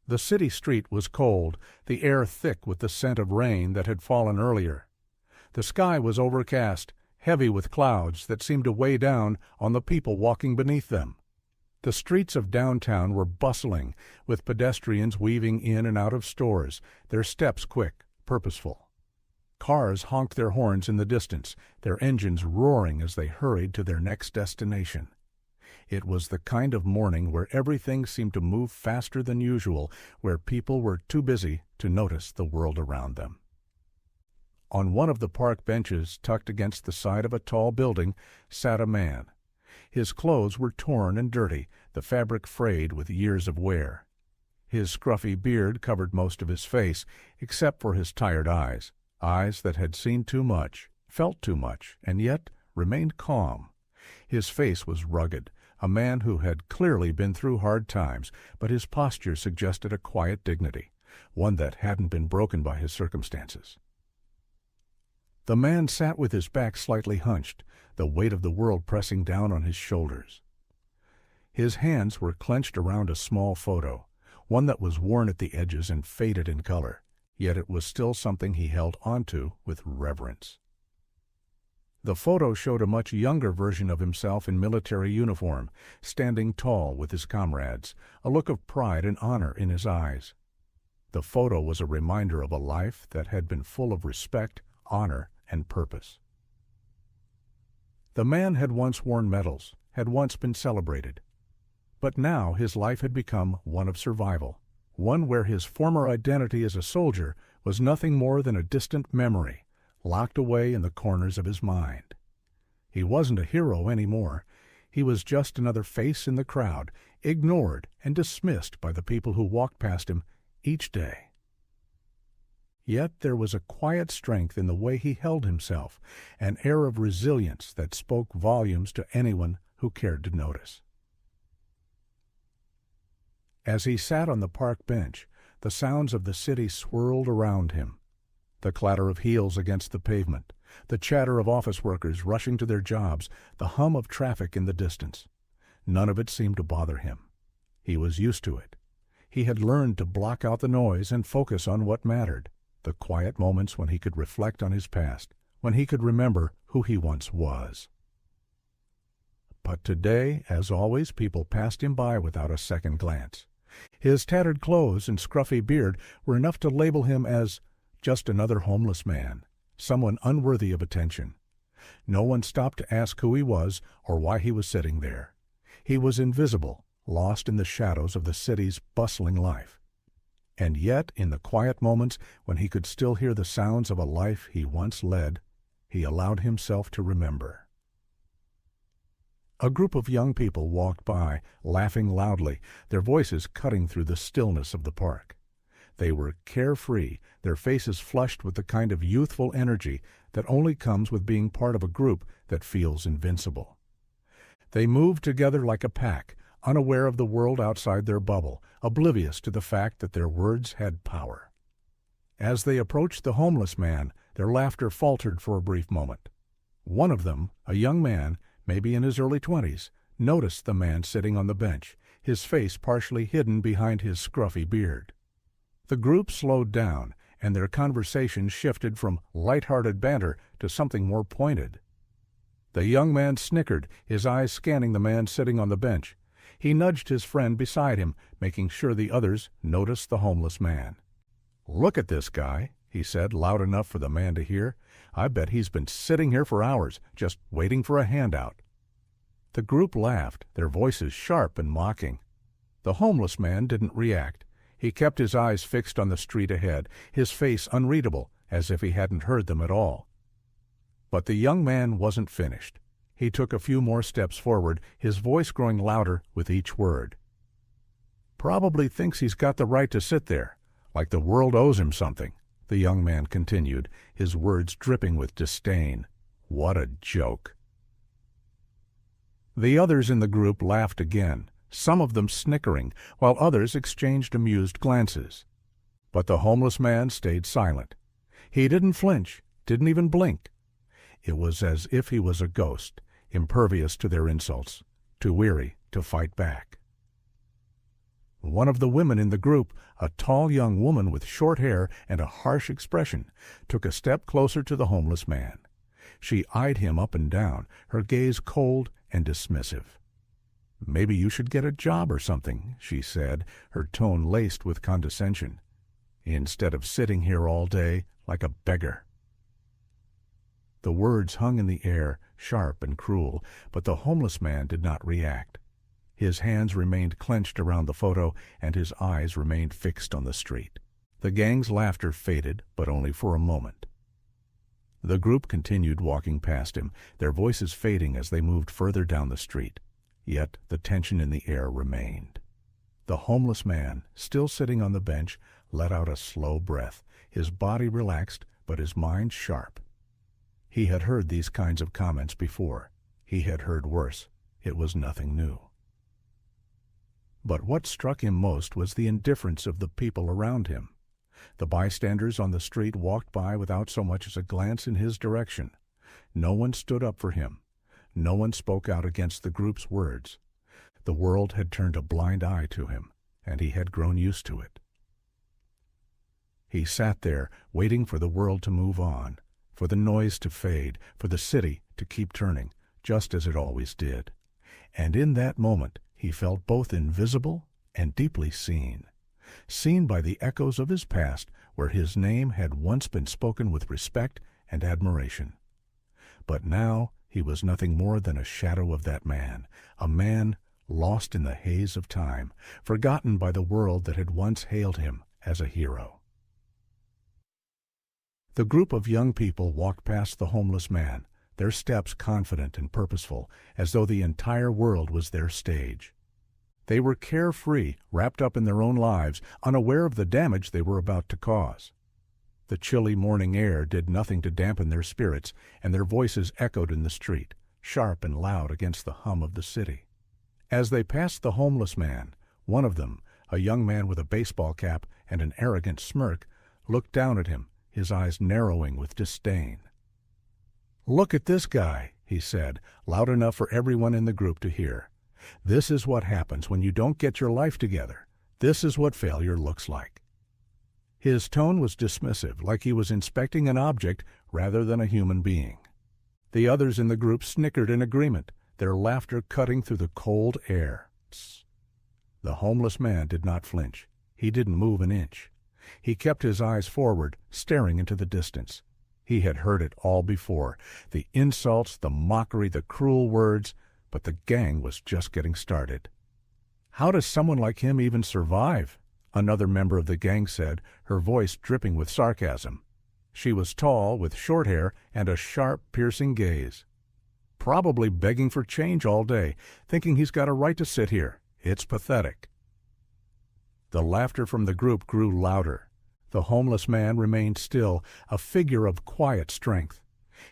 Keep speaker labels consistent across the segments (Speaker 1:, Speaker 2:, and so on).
Speaker 1: The city street was cold, the air thick with the scent of rain that had fallen earlier. The sky was overcast, heavy with clouds that seemed to weigh down on the people walking beneath them. The streets of downtown were bustling, with pedestrians weaving in and out of stores, their steps quick, purposeful. Cars honked their horns in the distance, their engines roaring as they hurried to their next destination. It was the kind of morning where everything seemed to move faster than usual, where people were too busy to notice the world around them. On one of the park benches tucked against the side of a tall building sat a man. His clothes were torn and dirty, the fabric frayed with years of wear. His scruffy beard covered most of his face, except for his tired eyes that had seen too much, felt too much, and yet remained calm. His face was rugged, a man who had clearly been through hard times, but his posture suggested a quiet dignity, one that hadn't been broken by his circumstances. The man sat with his back slightly hunched, the weight of the world pressing down on his shoulders. His hands were clenched around a small photo, one that was worn at the edges and faded in color, yet it was still something he held onto with reverence. The photo showed a much younger version of himself in military uniform, standing tall with his comrades, a look of pride and honor in his eyes. The photo was a reminder of a life that had been full of respect, honor, and purpose. The man had once worn medals, had once been celebrated. But now his life had become one of survival, one where his former identity as a soldier was nothing more than a distant memory, locked away in the corners of his mind. He wasn't a hero anymore. He was just another face in the crowd, ignored and dismissed by the people who walked past him each day. Yet there was a quiet strength in the way he held himself, an air of resilience that spoke volumes to anyone who cared to notice. As he sat on the park bench, the sounds of the city swirled around him. The clatter of heels against the pavement, the chatter of office workers rushing to their jobs, the hum of traffic in the distance. None of it seemed to bother him. He was used to it. He had learned to block out the noise and focus on what mattered, the quiet moments when he could reflect on his past, when he could remember who he once was. But today, as always, people passed him by without a second glance. His tattered clothes and scruffy beard were enough to label him as just another homeless man, someone unworthy of attention. No one stopped to ask who he was or why he was sitting there. He was invisible, lost in the shadows of the city's bustling life. And yet, in the quiet moments when he could still hear the sounds of a life he once led, he allowed himself to remember. A group of young people walked by, laughing loudly, their voices cutting through the stillness of the park. They were carefree, their faces flushed with the kind of youthful energy that only comes with being part of a group that feels invincible. They moved together like a pack, unaware of the world outside their bubble, oblivious to the fact that their words had power. As they approached the homeless man, their laughter faltered for a brief moment. One of them, a young man, maybe in his early 20s, noticed the man sitting on the bench, his face partially hidden behind his scruffy beard. The group slowed down, and their conversation shifted from light-hearted banter to something more pointed. The young man snickered, his eyes scanning the man sitting on the bench. He nudged his friend beside him, making sure the others noticed the homeless man. "Look at this guy," he said, loud enough for the man to hear. "I bet he's been sitting here for hours, just waiting for a handout." The group laughed, their voices sharp and mocking. The homeless man didn't react. He kept his eyes fixed on the street ahead, his face unreadable, as if he hadn't heard them at all. But the young man wasn't finished. He took a few more steps forward, his voice growing louder with each word. "Probably thinks he's got the right to sit there, like the world owes him something," the young man continued, his words dripping with disdain. What a joke. The others in the group laughed again, some of them snickering, while others exchanged amused glances. But the homeless man stayed silent. He didn't flinch, didn't even blink. It was as if he was a ghost, impervious to their insults, too weary to fight back. One of the women in the group, a tall young woman with short hair and a harsh expression, took a step closer to the homeless man. She eyed him up and down, her gaze cold and dismissive. "Maybe you should get a job or something," she said, her tone laced with condescension, "instead of sitting here all day like a beggar." The words hung in the air, sharp and cruel, but the homeless man did not react. His hands remained clenched around the photo, and his eyes remained fixed on the street. The gang's laughter faded, but only for a moment. The group continued walking past him, their voices fading as they moved further down the street. Yet the tension in the air remained. The homeless man, still sitting on the bench, let out a slow breath, his body relaxed, but his mind sharp. He had heard these kinds of comments before. He had heard worse. It was nothing new. But what struck him most was the indifference of the people around him. The bystanders on the street walked by without so much as a glance in his direction. No one stood up for him. No one spoke out against the group's words. The world had turned a blind eye to him, and he had grown used to it. He sat there, waiting for the world to move on, for the noise to fade, for the city to keep turning, just as it always did. And in that moment he felt both invisible and deeply seen. Seen by the echoes of his past, where his name had once been spoken with respect and admiration. But now he was nothing more than a shadow of that man, a man lost in the haze of time, forgotten by the world that had once hailed him as a hero. The group of young people walked past the homeless man, their steps confident and purposeful, as though the entire world was their stage. They were carefree, wrapped up in their own lives, unaware of the damage they were about to cause. The chilly morning air did nothing to dampen their spirits, and their voices echoed in the street, sharp and loud against the hum of the city. As they passed the homeless man, one of them, a young man with a baseball cap and an arrogant smirk, looked down at him, his eyes narrowing with disdain. "Look at this guy," he said, loud enough for everyone in the group to hear. "This is what happens when you don't get your life together. This is what failure looks like." His tone was dismissive, like he was inspecting an object rather than a human being. The others in the group snickered in agreement, their laughter cutting through the cold air. The homeless man did not flinch. He didn't move an inch. He kept his eyes forward, staring into the distance. He had heard it all before, the insults, the mockery, the cruel words, but the gang was just getting started. "How does someone like him even survive?" another member of the gang said, her voice dripping with sarcasm. She was tall, with short hair and a sharp, piercing gaze. "Probably begging for change all day, thinking he's got a right to sit here. It's pathetic." The laughter from the group grew louder. The homeless man remained still, a figure of quiet strength.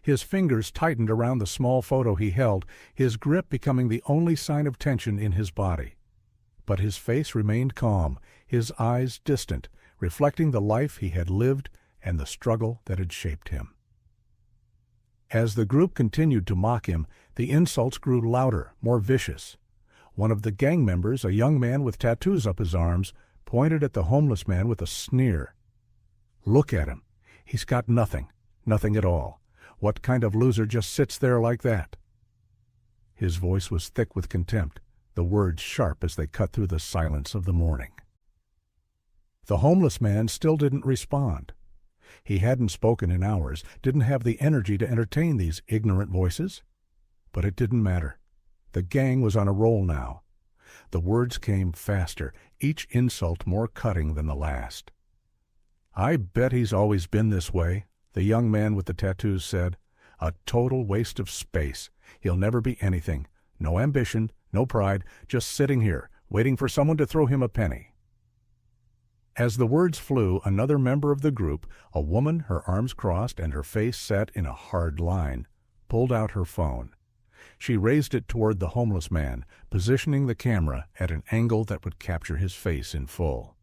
Speaker 1: His fingers tightened around the small photo he held, his grip becoming the only sign of tension in his body. But his face remained calm, his eyes distant, reflecting the life he had lived and the struggle that had shaped him. As the group continued to mock him, the insults grew louder, more vicious. One of the gang members, a young man with tattoos up his arms, pointed at the homeless man with a sneer. "Look at him. He's got nothing, nothing at all. What kind of loser just sits there like that?" His voice was thick with contempt, the words sharp as they cut through the silence of the morning. The homeless man still didn't respond. He hadn't spoken in hours, didn't have the energy to entertain these ignorant voices. But it didn't matter. The gang was on a roll now. The words came faster, each insult more cutting than the last. "I bet he's always been this way," the young man with the tattoos said. "A total waste of space. He'll never be anything. No ambition, no pride, just sitting here, waiting for someone to throw him a penny." As the words flew, another member of the group, a woman, her arms crossed and her face set in a hard line, pulled out her phone. She raised it toward the homeless man, positioning the camera at an angle that would capture his face in full.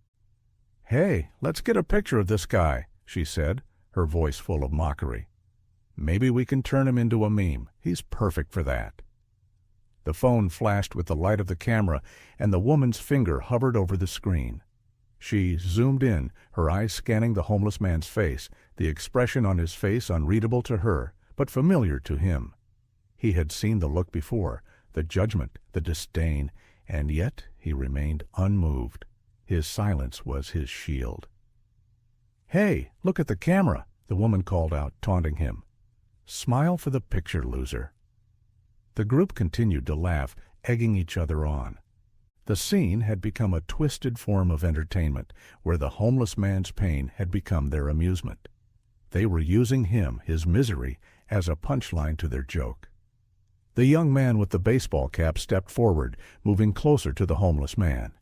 Speaker 1: "Hey, let's get a picture of this guy," she said, her voice full of mockery. "Maybe we can turn him into a meme. He's perfect for that." The phone flashed with the light of the camera, and the woman's finger hovered over the screen. She zoomed in, her eyes scanning the homeless man's face, the expression on his face unreadable to her, but familiar to him. He had seen the look before, the judgment, the disdain, and yet he remained unmoved. His silence was his shield. "Hey, look at the camera," the woman called out, taunting him. "Smile for the picture, loser." The group continued to laugh, egging each other on. The scene had become a twisted form of entertainment, where the homeless man's pain had become their amusement. They were using him, his misery, as a punchline to their joke. The young man with the baseball cap stepped forward, moving closer to the homeless man.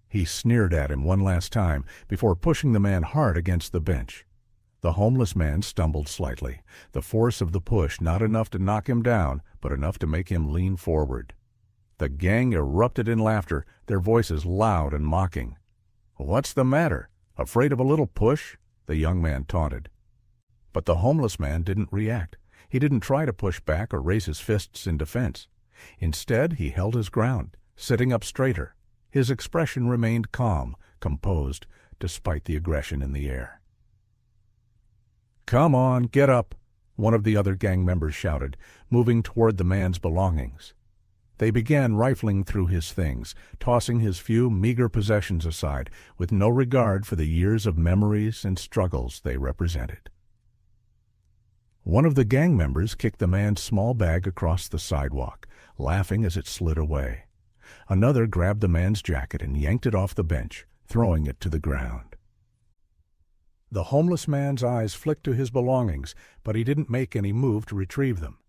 Speaker 1: He sneered at him one last time before pushing the man hard against the bench. The homeless man stumbled slightly, the force of the push not enough to knock him down, but enough to make him lean forward. The gang erupted in laughter, their voices loud and mocking. "What's the matter? Afraid of a little push?" the young man taunted. But the homeless man didn't react. He didn't try to push back or raise his fists in defense. Instead, he held his ground, sitting up straighter. His expression remained calm, composed, despite the aggression in the air. "Come on, get up," one of the other gang members shouted, moving toward the man's belongings. They began rifling through his things, tossing his few meager possessions aside, with no regard for the years of memories and struggles they represented. One of the gang members kicked the man's small bag across the sidewalk, laughing as it slid away. Another grabbed the man's jacket and yanked it off the bench, throwing it to the ground. The homeless man's eyes flicked to his belongings, but he didn't make any move to retrieve them.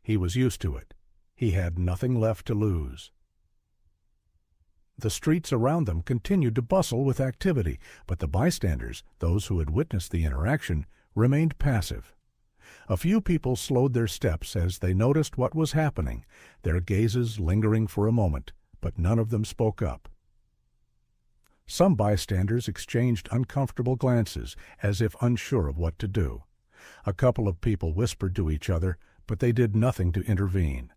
Speaker 1: He was used to it. He had nothing left to lose. The streets around them continued to bustle with activity, but the bystanders, those who had witnessed the interaction, remained passive. A few people slowed their steps as they noticed what was happening, their gazes lingering for a moment, but none of them spoke up. Some bystanders exchanged uncomfortable glances, as if unsure of what to do. A couple of people whispered to each other, but they did nothing to intervene.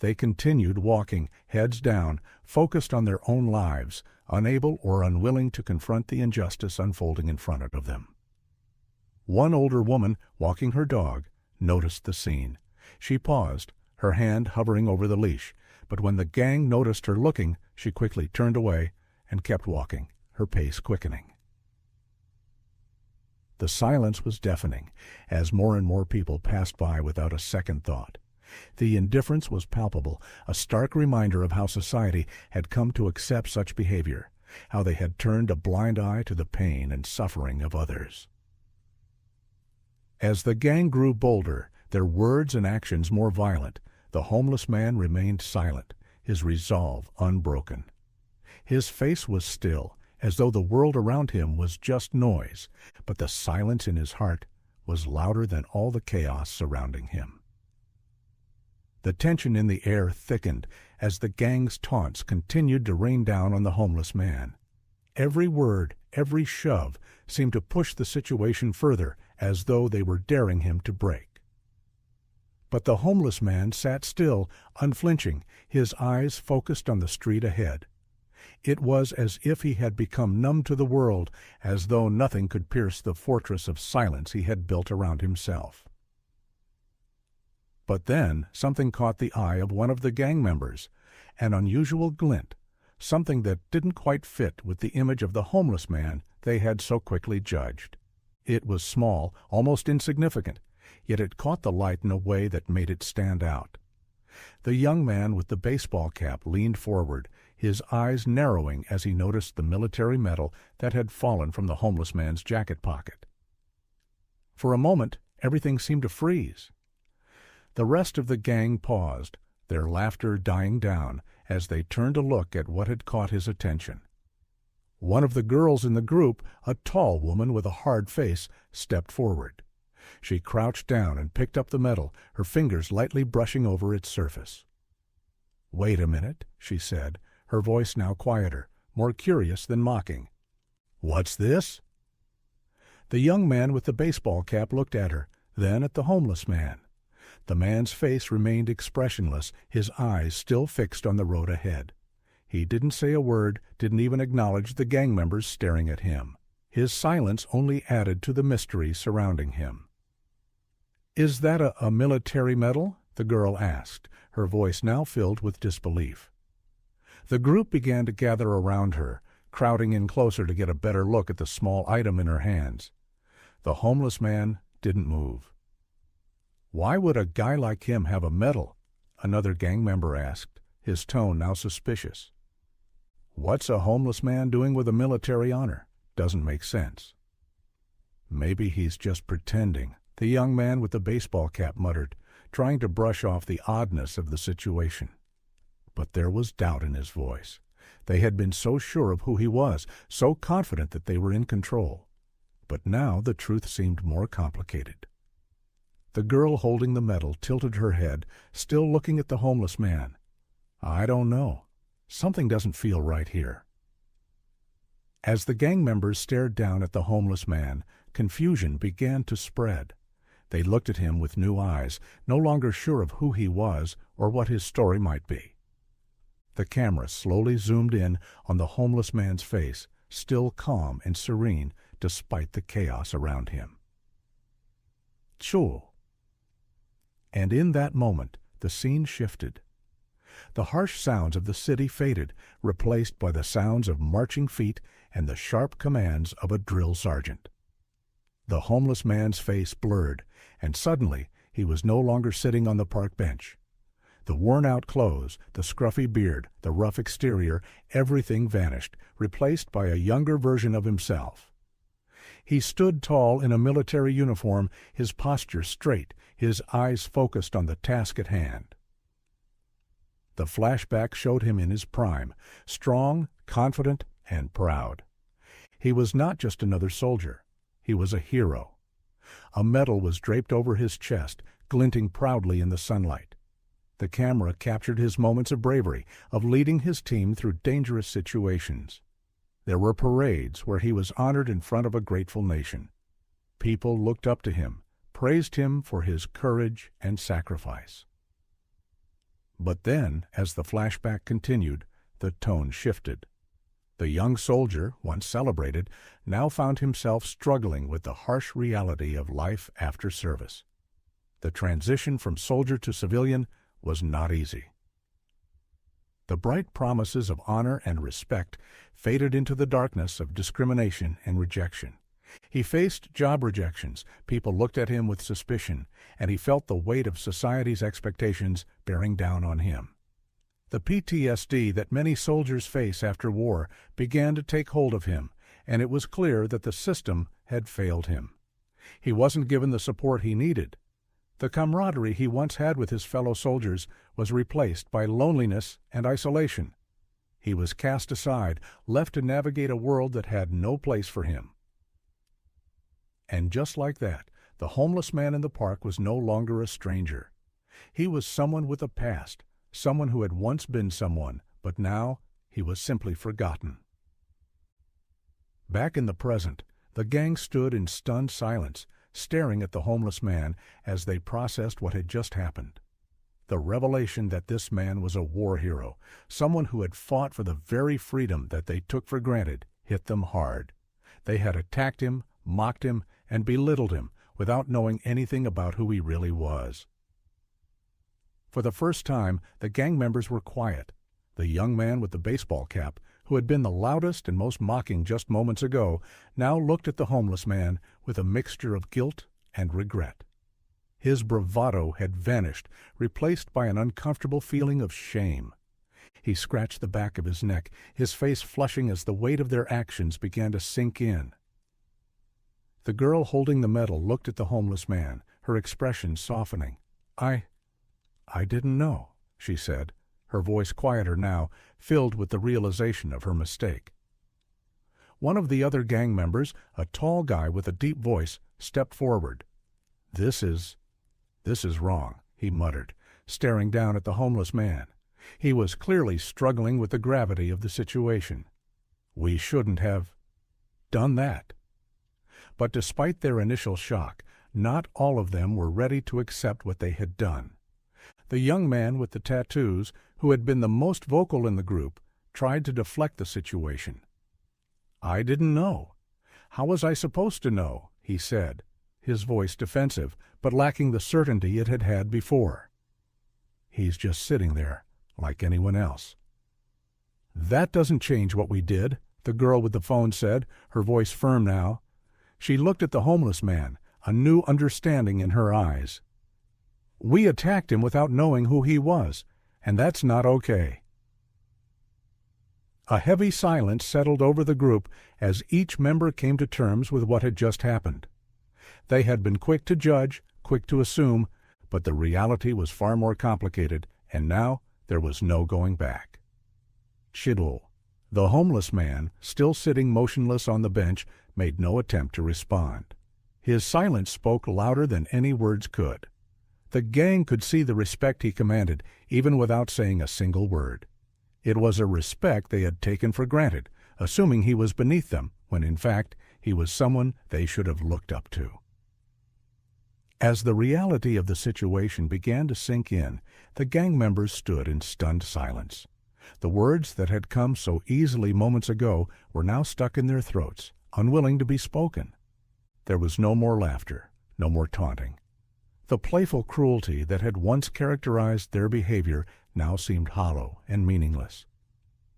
Speaker 1: They continued walking, heads down, focused on their own lives, unable or unwilling to confront the injustice unfolding in front of them. One older woman, walking her dog, noticed the scene. She paused, her hand hovering over the leash, but when the gang noticed her looking, she quickly turned away and kept walking, her pace quickening. The silence was deafening, as more and more people passed by without a second thought. The indifference was palpable, a stark reminder of how society had come to accept such behavior, how they had turned a blind eye to the pain and suffering of others. As the gang grew bolder, their words and actions more violent, the homeless man remained silent, his resolve unbroken. His face was still, as though the world around him was just noise, but the silence in his heart was louder than all the chaos surrounding him. The tension in the air thickened as the gang's taunts continued to rain down on the homeless man. Every word, every shove, seemed to push the situation further, as though they were daring him to break. But the homeless man sat still, unflinching, his eyes focused on the street ahead. It was as if he had become numb to the world, as though nothing could pierce the fortress of silence he had built around himself. But then something caught the eye of one of the gang members, an unusual glint, something that didn't quite fit with the image of the homeless man they had so quickly judged. It was small, almost insignificant, yet it caught the light in a way that made it stand out. The young man with the baseball cap leaned forward, his eyes narrowing as he noticed the military medal that had fallen from the homeless man's jacket pocket. For a moment, everything seemed to freeze. The rest of the gang paused, their laughter dying down, as they turned to look at what had caught his attention. One of the girls in the group, a tall woman with a hard face, stepped forward. She crouched down and picked up the medal, her fingers lightly brushing over its surface. "Wait a minute," she said, her voice now quieter, more curious than mocking. "What's this?" The young man with the baseball cap looked at her, then at the homeless man. The man's face remained expressionless, his eyes still fixed on the road ahead. He didn't say a word, didn't even acknowledge the gang members staring at him. His silence only added to the mystery surrounding him. "Is that a military medal?" the girl asked, her voice now filled with disbelief. The group began to gather around her, crowding in closer to get a better look at the small item in her hands. The homeless man didn't move. "Why would a guy like him have a medal?" another gang member asked, his tone now suspicious. "What's a homeless man doing with a military honor? Doesn't make sense." "Maybe he's just pretending," the young man with the baseball cap muttered, trying to brush off the oddness of the situation. But there was doubt in his voice. They had been so sure of who he was, so confident that they were in control. But now the truth seemed more complicated. The girl holding the medal tilted her head, still looking at the homeless man. "I don't know. Something doesn't feel right here." As the gang members stared down at the homeless man, confusion began to spread. They looked at him with new eyes, no longer sure of who he was or what his story might be. The camera slowly zoomed in on the homeless man's face, still calm and serene despite the chaos around him. "Chul." And in that moment, the scene shifted. The harsh sounds of the city faded, replaced by the sounds of marching feet and the sharp commands of a drill sergeant. The homeless man's face blurred, and suddenly he was no longer sitting on the park bench. The worn-out clothes, the scruffy beard, the rough exterior, everything vanished, replaced by a younger version of himself. He stood tall in a military uniform, his posture straight, his eyes focused on the task at hand. The flashback showed him in his prime, strong, confident, and proud. He was not just another soldier. He was a hero. A medal was draped over his chest, glinting proudly in the sunlight. The camera captured his moments of bravery, of leading his team through dangerous situations. There were parades where he was honored in front of a grateful nation. People looked up to him, praised him for his courage and sacrifice. But then, as the flashback continued, the tone shifted. The young soldier, once celebrated, now found himself struggling with the harsh reality of life after service. The transition from soldier to civilian was not easy. The bright promises of honor and respect faded into the darkness of discrimination and rejection. He faced job rejections, people looked at him with suspicion, and he felt the weight of society's expectations bearing down on him. The PTSD that many soldiers face after war began to take hold of him, and it was clear that the system had failed him. He wasn't given the support he needed. The camaraderie he once had with his fellow soldiers was replaced by loneliness and isolation. He was cast aside, left to navigate a world that had no place for him. And just like that, the homeless man in the park was no longer a stranger. He was someone with a past, someone who had once been someone, but now he was simply forgotten. Back in the present, the gang stood in stunned silence, staring at the homeless man as they processed what had just happened. The revelation that this man was a war hero, someone who had fought for the very freedom that they took for granted, hit them hard. They had attacked him, mocked him, and belittled him without knowing anything about who he really was. For the first time, the gang members were quiet. The young man with the baseball cap, who had been the loudest and most mocking just moments ago, now looked at the homeless man with a mixture of guilt and regret. His bravado had vanished, replaced by an uncomfortable feeling of shame. He scratched the back of his neck, his face flushing as the weight of their actions began to sink in. The girl holding the medal looked at the homeless man, her expression softening. I didn't know," she said, her voice quieter now, filled with the realization of her mistake. One of the other gang members, a tall guy with a deep voice, stepped forward. This is wrong," he muttered, staring down at the homeless man. He was clearly struggling with the gravity of the situation. "We shouldn't have done that." But despite their initial shock, not all of them were ready to accept what they had done. The young man with the tattoos, who had been the most vocal in the group, tried to deflect the situation. "I didn't know. How was I supposed to know?" he said, his voice defensive, but lacking the certainty it had had before. "He's just sitting there, like anyone else." "That doesn't change what we did," the girl with the phone said, her voice firm now. She looked at the homeless man, a new understanding in her eyes. "We attacked him without knowing who he was, and that's not okay." A heavy silence settled over the group as each member came to terms with what had just happened. They had been quick to judge, quick to assume, but the reality was far more complicated, and now there was no going back. Chidul, the homeless man, still sitting motionless on the bench, made no attempt to respond. His silence spoke louder than any words could. The gang could see the respect he commanded, even without saying a single word. It was a respect they had taken for granted, assuming he was beneath them, when in fact he was someone they should have looked up to. As the reality of the situation began to sink in, the gang members stood in stunned silence. The words that had come so easily moments ago were now stuck in their throats, unwilling to be spoken. There was no more laughter, no more taunting. The playful cruelty that had once characterized their behavior now seemed hollow and meaningless.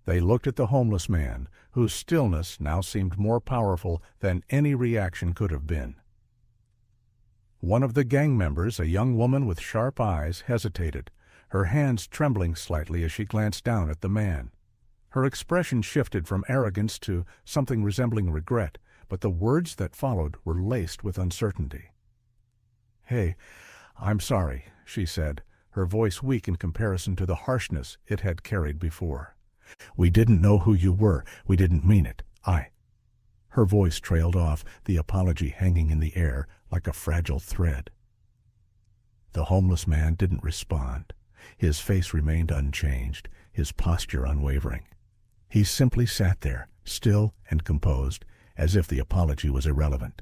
Speaker 1: They looked at the homeless man, whose stillness now seemed more powerful than any reaction could have been. One of the gang members, a young woman with sharp eyes, hesitated, her hands trembling slightly as she glanced down at the man. Her expression shifted from arrogance to something resembling regret, but the words that followed were laced with uncertainty. "Hey, I'm sorry," she said, her voice weak in comparison to the harshness it had carried before. "We didn't know who you were. We didn't mean it. Her voice trailed off, the apology hanging in the air like a fragile thread. The homeless man didn't respond. His face remained unchanged, his posture unwavering. He simply sat there, still and composed, as if the apology was irrelevant.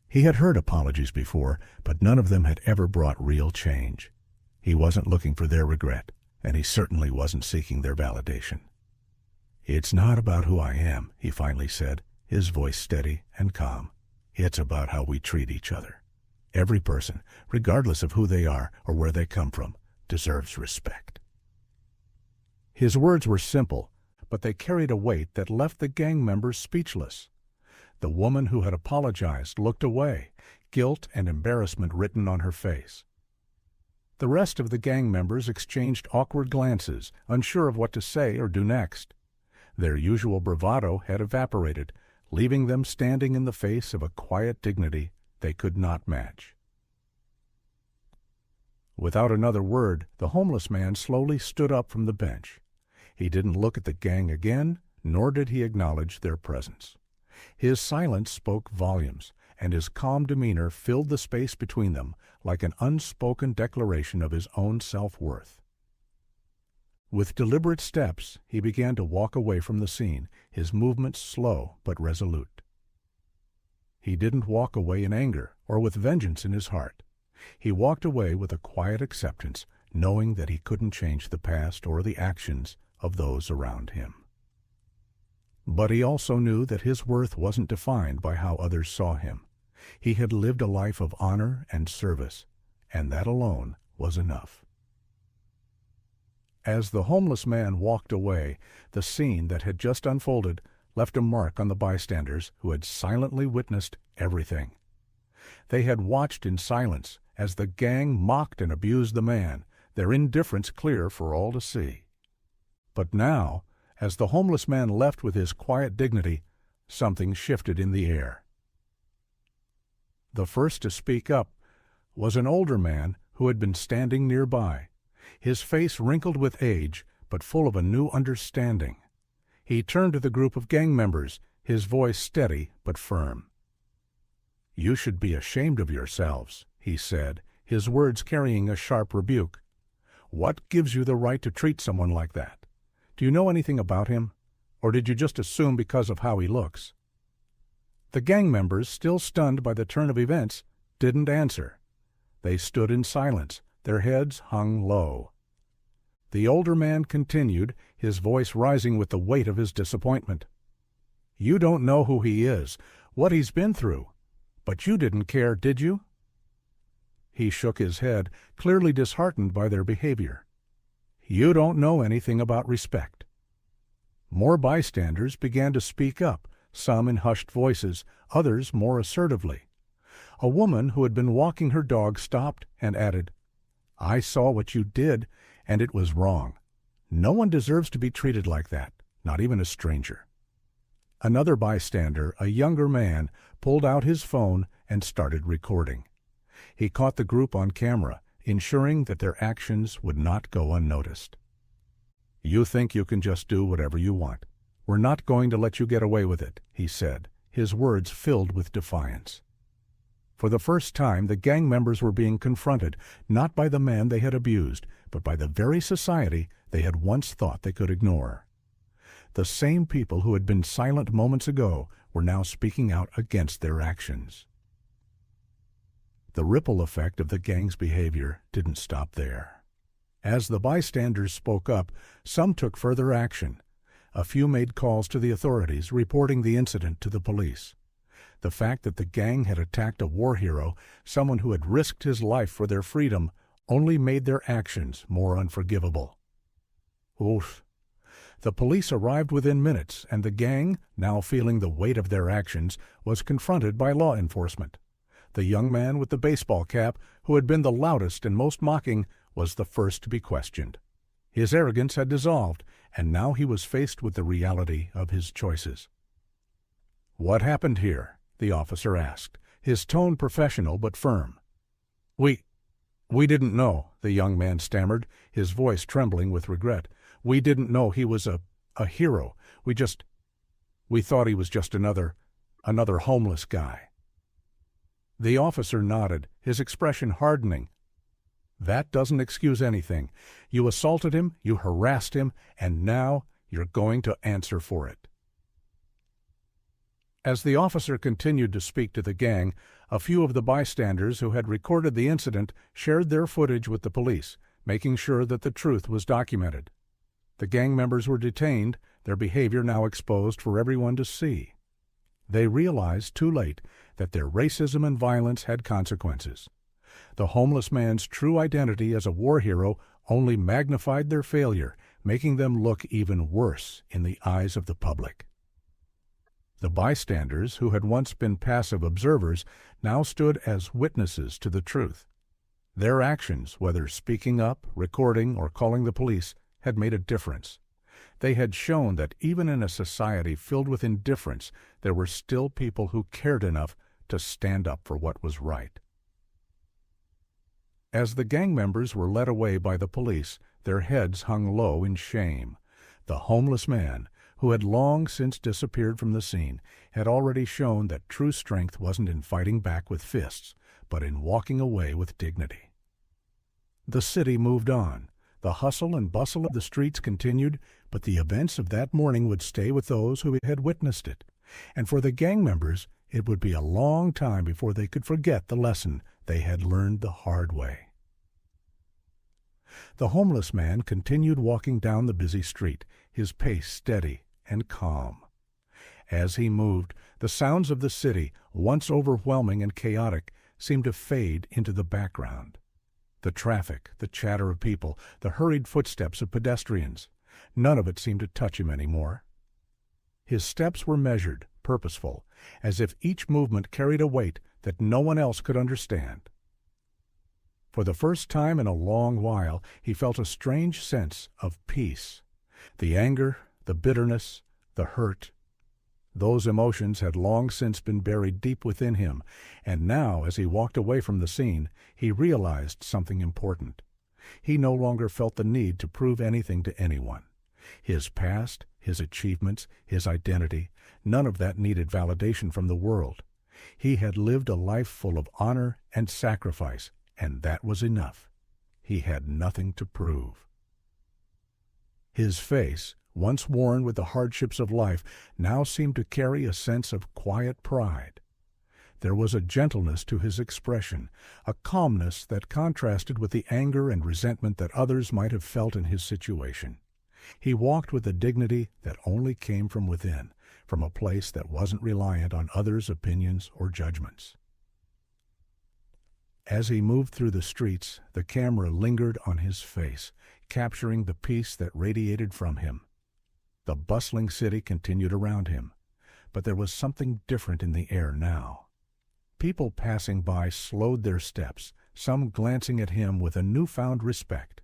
Speaker 1: He had heard apologies before, but none of them had ever brought real change. He wasn't looking for their regret, and he certainly wasn't seeking their validation. "It's not about who I am," he finally said, his voice steady and calm. "It's about how we treat each other. Every person, regardless of who they are or where they come from, deserves respect." His words were simple, but they carried a weight that left the gang members speechless. The woman who had apologized looked away, guilt and embarrassment written on her face. The rest of the gang members exchanged awkward glances, unsure of what to say or do next. Their usual bravado had evaporated, leaving them standing in the face of a quiet dignity they could not match. Without another word, the homeless man slowly stood up from the bench. He didn't look at the gang again, nor did he acknowledge their presence. His silence spoke volumes, and his calm demeanor filled the space between them like an unspoken declaration of his own self-worth. With deliberate steps, he began to walk away from the scene, his movements slow but resolute. He didn't walk away in anger or with vengeance in his heart. He walked away with a quiet acceptance, knowing that he couldn't change the past or the actions of those around him. But he also knew that his worth wasn't defined by how others saw him. He had lived a life of honor and service, and that alone was enough. As the homeless man walked away, the scene that had just unfolded left a mark on the bystanders who had silently witnessed everything. They had watched in silence as the gang mocked and abused the man, their indifference clear for all to see. But now, as the homeless man left with his quiet dignity, something shifted in the air. The first to speak up was an older man who had been standing nearby, his face wrinkled with age, but full of a new understanding. He turned to the group of gang members, his voice steady but firm. "You should be ashamed of yourselves," he said, his words carrying a sharp rebuke. "What gives you the right to treat someone like that? Do you know anything about him? Or did you just assume because of how he looks?" The gang members, still stunned by the turn of events, didn't answer. They stood in silence, their heads hung low. The older man continued, his voice rising with the weight of his disappointment. "You don't know who he is, what he's been through. But you didn't care, did you?" He shook his head, clearly disheartened by their behavior. "You don't know anything about respect." More bystanders began to speak up, some in hushed voices, others more assertively. A woman who had been walking her dog stopped and added, "I saw what you did, and it was wrong. No one deserves to be treated like that, not even a stranger." Another bystander, a younger man, pulled out his phone and started recording. He caught the group on camera, ensuring that their actions would not go unnoticed. "You think you can just do whatever you want. We're not going to let you get away with it," he said, his words filled with defiance. For the first time, the gang members were being confronted, not by the man they had abused, but by the very society they had once thought they could ignore. The same people who had been silent moments ago were now speaking out against their actions. The ripple effect of the gang's behavior didn't stop there. As the bystanders spoke up, some took further action. A few made calls to the authorities, reporting the incident to the police. The fact that the gang had attacked a war hero, someone who had risked his life for their freedom, only made their actions more unforgivable. Oof. The police arrived within minutes, and the gang, now feeling the weight of their actions, was confronted by law enforcement. The young man with the baseball cap, who had been the loudest and most mocking, was the first to be questioned. His arrogance had dissolved, and now he was faced with the reality of his choices. "What happened here?" the officer asked, his tone professional but firm. We didn't know," the young man stammered, his voice trembling with regret. "We didn't know he was a hero. We thought he was just another homeless guy." The officer nodded, his expression hardening. "That doesn't excuse anything. You assaulted him, you harassed him, and now you're going to answer for it." As the officer continued to speak to the gang, a few of the bystanders who had recorded the incident shared their footage with the police, making sure that the truth was documented. The gang members were detained, their behavior now exposed for everyone to see. They realized too late that their racism and violence had consequences. The homeless man's true identity as a war hero only magnified their failure, making them look even worse in the eyes of the public. The bystanders, who had once been passive observers, now stood as witnesses to the truth. Their actions, whether speaking up, recording, or calling the police, had made a difference. They had shown that even in a society filled with indifference, there were still people who cared enough to stand up for what was right. As the gang members were led away by the police, their heads hung low in shame. The homeless man, who had long since disappeared from the scene, had already shown that true strength wasn't in fighting back with fists, but in walking away with dignity. The city moved on. The hustle and bustle of the streets continued, but the events of that morning would stay with those who had witnessed it, and for the gang members it would be a long time before they could forget the lesson they had learned the hard way. The homeless man continued walking down the busy street, his pace steady and calm. As he moved, the sounds of the city, once overwhelming and chaotic, seemed to fade into the background. The traffic, the chatter of people, the hurried footsteps of pedestrians, none of it seemed to touch him anymore. His steps were measured, purposeful, as if each movement carried a weight that no one else could understand. For the first time in a long while, he felt a strange sense of peace. The anger, the bitterness, the hurt, those emotions had long since been buried deep within him, and now, as he walked away from the scene, he realized something important. He no longer felt the need to prove anything to anyone. His past, his achievements, his identity, none of that needed validation from the world. He had lived a life full of honor and sacrifice, and that was enough. He had nothing to prove. His face, once worn with the hardships of life, now seemed to carry a sense of quiet pride. There was a gentleness to his expression, a calmness that contrasted with the anger and resentment that others might have felt in his situation. He walked with a dignity that only came from within, from a place that wasn't reliant on others' opinions or judgments. As he moved through the streets, the camera lingered on his face, capturing the peace that radiated from him. The bustling city continued around him, but there was something different in the air now. People passing by slowed their steps, some glancing at him with a newfound respect.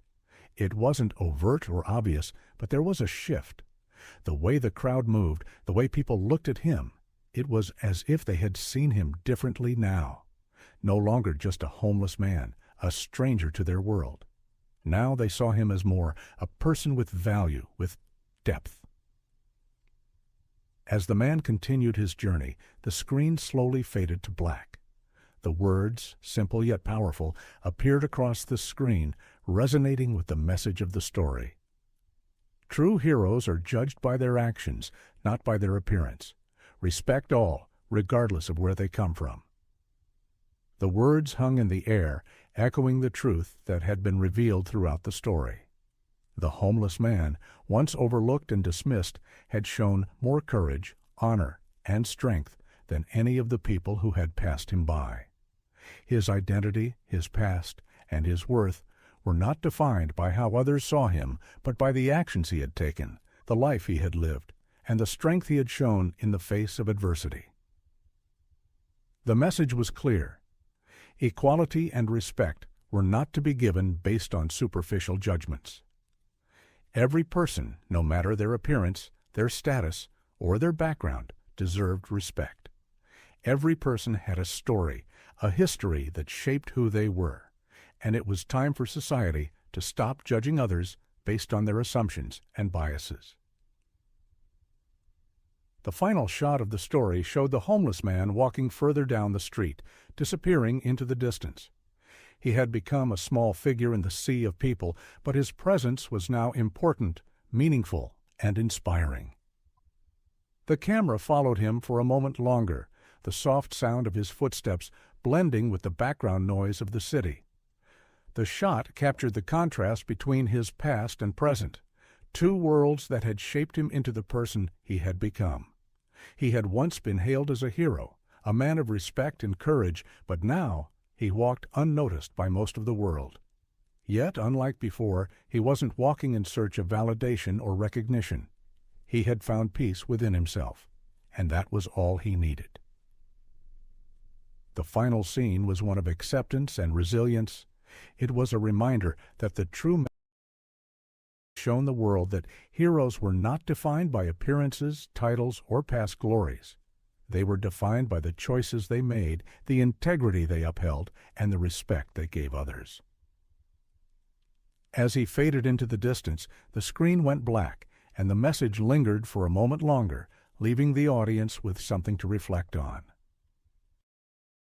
Speaker 1: It wasn't overt or obvious, but there was a shift. The way the crowd moved, the way people looked at him, it was as if they had seen him differently now. No longer just a homeless man, a stranger to their world. Now they saw him as more a person with value, with depth. As the man continued his journey, the screen slowly faded to black. The words, simple yet powerful, appeared across the screen, resonating with the message of the story. True heroes are judged by their actions, not by their appearance. Respect all, regardless of where they come from. The words hung in the air, echoing the truth that had been revealed throughout the story. The homeless man, once overlooked and dismissed, had shown more courage, honor, and strength than any of the people who had passed him by. His identity, his past, and his worth were not defined by how others saw him, but by the actions he had taken, the life he had lived, and the strength he had shown in the face of adversity. The message was clear. Equality and respect were not to be given based on superficial judgments. Every person, no matter their appearance, their status, or their background, deserved respect. Every person had a story, a history that shaped who they were, and it was time for society to stop judging others based on their assumptions and biases. The final shot of the story showed the homeless man walking further down the street, disappearing into the distance. He had become a small figure in the sea of people, but his presence was now important, meaningful, and inspiring. The camera followed him for a moment longer, the soft sound of his footsteps blending with the background noise of the city. The shot captured the contrast between his past and present, two worlds that had shaped him into the person he had become. He had once been hailed as a hero, a man of respect and courage, but now he walked unnoticed by most of the world. Yet, unlike before, he wasn't walking in search of validation or recognition. He had found peace within himself, and that was all he needed. The final scene was one of acceptance and resilience. It was a reminder that the true man shown the world that heroes were not defined by appearances, titles, or past glories. They were defined by the choices they made, the integrity they upheld, and the respect they gave others. As he faded into the distance, the screen went black, and the message lingered for a moment longer, leaving the audience with something to reflect on.